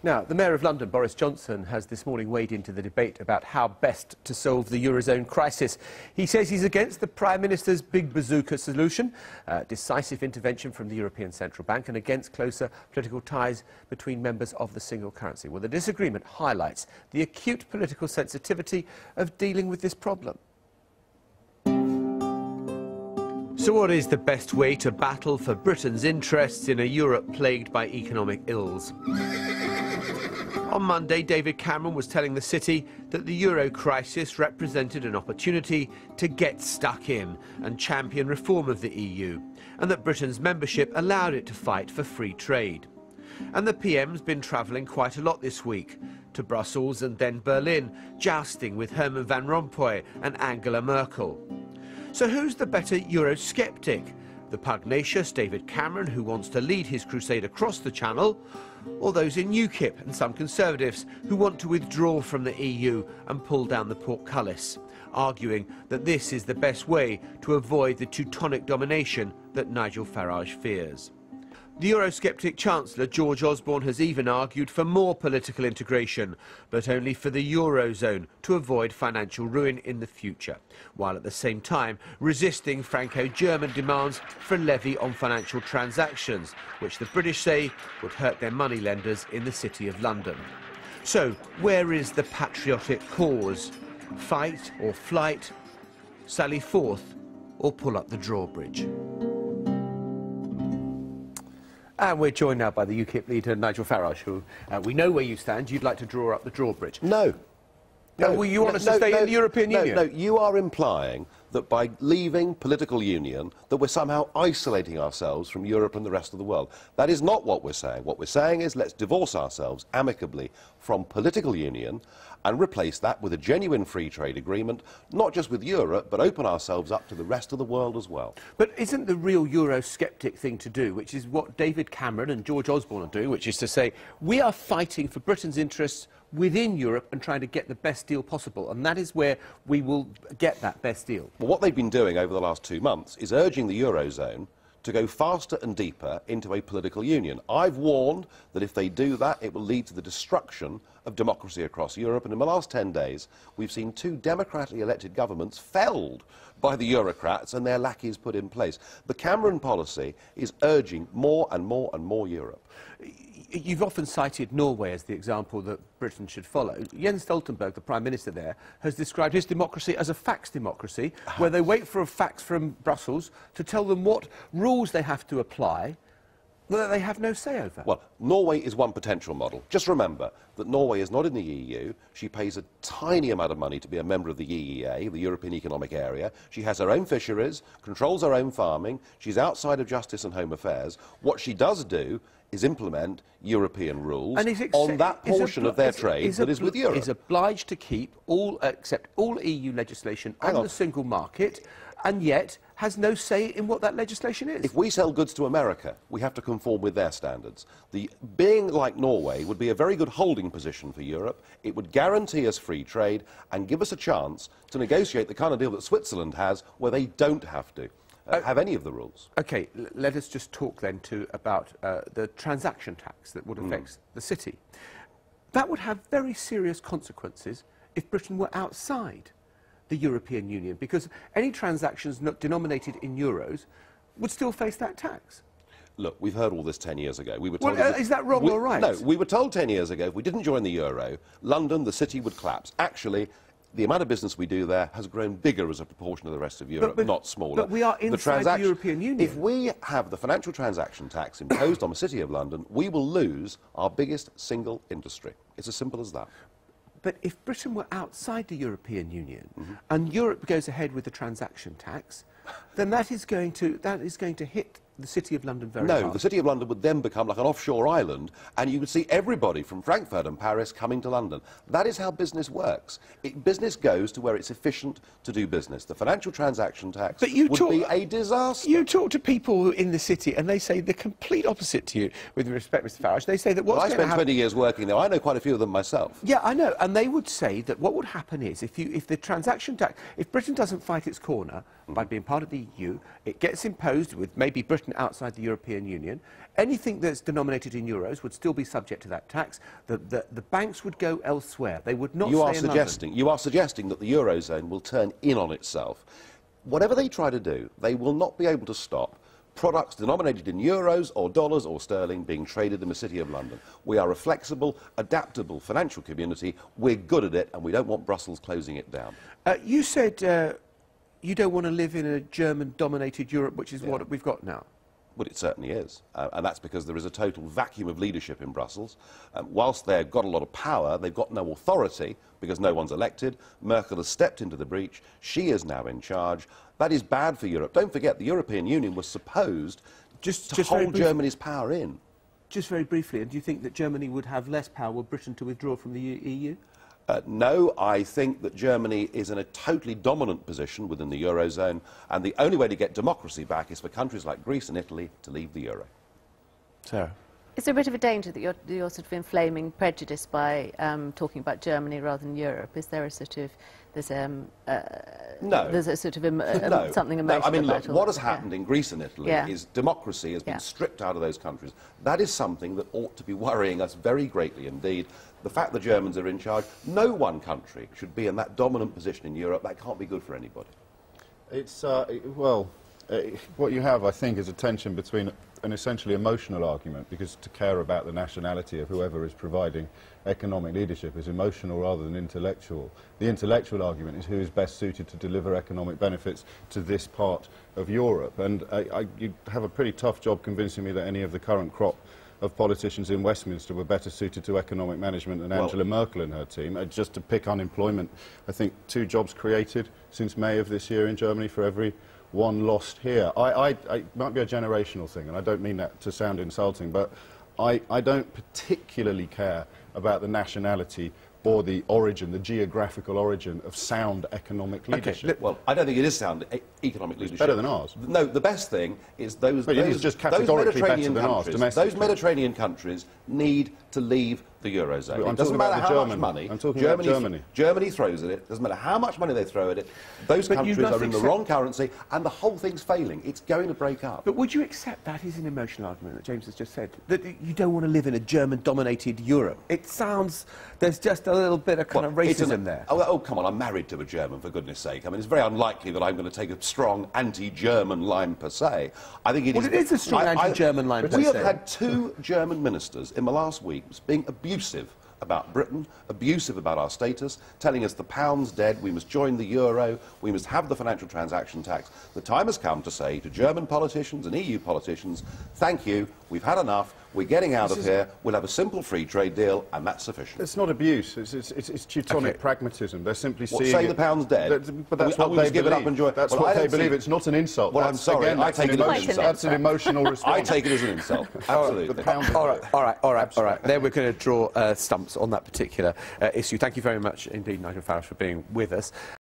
Now, the Mayor of London, Boris Johnson, has this morning weighed into the debate about how best to solve the Eurozone crisis. He says he's against the Prime Minister's big bazooka solution, decisive intervention from the European Central Bank, and against closer political ties between members of the single currency. Well, the disagreement highlights the acute political sensitivity of dealing with this problem. So what is the best way to battle for Britain's interests in a Europe plagued by economic ills? On Monday, David Cameron was telling the city that the euro crisis represented an opportunity to get stuck in and champion reform of the EU, and that Britain's membership allowed it to fight for free trade. And the PM's been travelling quite a lot this week, to Brussels and then Berlin, jousting with Herman Van Rompuy and Angela Merkel. So who's the better Eurosceptic? The pugnacious David Cameron, who wants to lead his crusade across the Channel, or those in UKIP and some Conservatives who want to withdraw from the EU and pull down the portcullis, arguing that this is the best way to avoid the Teutonic domination that Nigel Farage fears. The Eurosceptic Chancellor, George Osborne, has even argued for more political integration, but only for the Eurozone to avoid financial ruin in the future, while at the same time resisting Franco-German demands for a levy on financial transactions, which the British say would hurt their moneylenders in the City of London. So, where is the patriotic cause? Fight or flight? Sally forth or pull up the drawbridge? And we're joined now by the UKIP leader, Nigel Farage, who we know where you stand. You'd like to draw up the drawbridge. No. Well, you want us to stay in the European Union? No, you are implying that by leaving political union, that we're somehow isolating ourselves from Europe and the rest of the world. That is not what we're saying. What we're saying is let's divorce ourselves amicably from political union and replace that with a genuine free trade agreement, not just with Europe, but open ourselves up to the rest of the world as well. But isn't the real Eurosceptic thing to do, which is what David Cameron and George Osborne are doing, which is to say, we are fighting for Britain's interests within Europe and trying to get the best deal possible, and that is where we will get that best deal? Well, what they've been doing over the last 2 months is urging the Eurozone to go faster and deeper into a political union. I've warned that if they do that, it will lead to the destruction of democracy across Europe, and in the last 10 days, we've seen 2 democratically elected governments felled by the Eurocrats and their lackeys put in place. The Cameron policy is urging more and more and more Europe. You've often cited Norway as the example that Britain should follow. Jens Stoltenberg, the Prime Minister there, has described his democracy as a fax democracy, where they wait for a fax from Brussels to tell them what rules they have to apply that they have no say over. Well, Norway is one potential model. Just remember that Norway is not in the EU. She pays a tiny amount of money to be a member of the EEA, the European Economic Area. She has her own fisheries, controls her own farming. She's outside of justice and home affairs. What she does do is implement European rules on that portion of their trade that is with Europe. Is obliged to keep accept all EU legislation on the single market, and yet has no say in what that legislation is. If we sell goods to America, we have to conform with their standards. Being like Norway would be a very good holding position for Europe. It would guarantee us free trade and give us a chance to negotiate the kind of deal that Switzerland has, where they don't have to have any of the rules. OK, let us just talk then about the transaction tax that would affect the city. That would have very serious consequences if Britain were outside the European Union, because any transactions not denominated in euros would still face that tax. Look, we've heard all this 10 years ago. We were told is that wrong or right? No, we were told 10 years ago if we didn't join the euro, London, the city, would collapse. Actually, the amount of business we do there has grown bigger as a proportion of the rest of Europe, not smaller. But we are inside the European Union. If we have the financial transaction tax imposed on the City of London, we will lose our biggest single industry. It's as simple as that. But if Britain were outside the European Union and Europe goes ahead with the transaction tax, then that is going to hit the City of London very hard. No, the City of London would then become like an offshore island, and you would see everybody from Frankfurt and Paris coming to London. That is how business works. Business goes to where it's efficient to do business. The financial transaction tax would be a disaster. You talk to people in the city, and they say the complete opposite to you, with respect, Mr Farage. They say that what's going to happen... I spent 20 years working there. I know quite a few of them myself. Yeah, I know. And they would say that what would happen is, if the transaction tax... If Britain doesn't fight its corner by being part of the EU. It gets imposed with maybe Britain outside the European Union. Anything that's denominated in euros would still be subject to that tax. The banks would go elsewhere. They would not stay in London. You are suggesting that the Eurozone will turn in on itself. Whatever they try to do, they will not be able to stop products denominated in euros or dollars or sterling being traded in the City of London. We are a flexible, adaptable financial community. We're good at it, and we don't want Brussels closing it down. You said you don't want to live in a German-dominated Europe, which is what we've got now. Well, it certainly is, and that's because there is a total vacuum of leadership in Brussels. Whilst they've got a lot of power, they've got no authority because no one's elected. Merkel has stepped into the breach. She is now in charge. That is bad for Europe. Don't forget, the European Union was supposed to hold Germany's power in. Just very briefly, do you think that Germany would have less power were Britain to withdraw from the EU? No, I think that Germany is in a totally dominant position within the Eurozone, and the only way to get democracy back is for countries like Greece and Italy to leave the Euro. Sarah? Is there a bit of a danger that you're sort of inflaming prejudice by talking about Germany rather than Europe? Is there a sort of... No. There's a sort of no. something emotional no, I mean, about look, what has happened in Greece and Italy is democracy has been Yeah. stripped out of those countries. That is something that ought to be worrying us very greatly indeed. The fact the Germans are in charge, no one country should be in that dominant position in Europe. That can't be good for anybody. It's, what you have, I think, is a tension between an essentially emotional argument, because to care about the nationality of whoever is providing economic leadership is emotional rather than intellectual. The intellectual argument is who is best suited to deliver economic benefits to this part of Europe. And you have a pretty tough job convincing me that any of the current crop of politicians in Westminster were better suited to economic management than Angela Merkel and her team. Just to pick unemployment, I think 2 jobs created since May of this year in Germany for every 1 lost here. It might be a generational thing, and I don't mean that to sound insulting, but I don't particularly care about the nationality or the origin, the geographical origin of sound economic leadership. Okay. Well, I don't think it is sound economic leadership. It's better than ours. No, the best thing is those just categorically better than ours, domestically. Those Mediterranean countries need to leave the Eurozone. I'm It doesn't talking matter about how much money Germany throws at it. Doesn't matter how much money they throw at it. Those countries are in the wrong currency, and the whole thing's failing. It's going to break up. But would you accept that is an emotional argument that James has just said? That you don't want to live in a German-dominated Europe? It sounds... There's just a little bit of kind of racism there. Oh, come on, I'm married to a German, for goodness sake. I mean, it's very unlikely that I'm going to take a strong anti-German line per se. I think it is... Well, it is a strong anti-German line per se. We have had 2 German ministers in the last week being abusive about Britain, abusive about our status, telling us the pound's dead, we must join the euro, we must have the financial transaction tax. The time has come to say to German politicians and EU politicians, thank you, we've had enough, we're getting out of here, we'll have a simple free trade deal, and that's sufficient. It's not abuse, it's Teutonic pragmatism. They're simply seeing... Say the pound's dead? But that's what they believe. It up and join. That's what they believe. It's not an insult. Well, I'm sorry, again, I take it as an insult. That's an emotional response. I take it as an insult, absolutely. All right. There we're going to draw stumps on that particular issue. Thank you very much indeed, Nigel Farage, for being with us.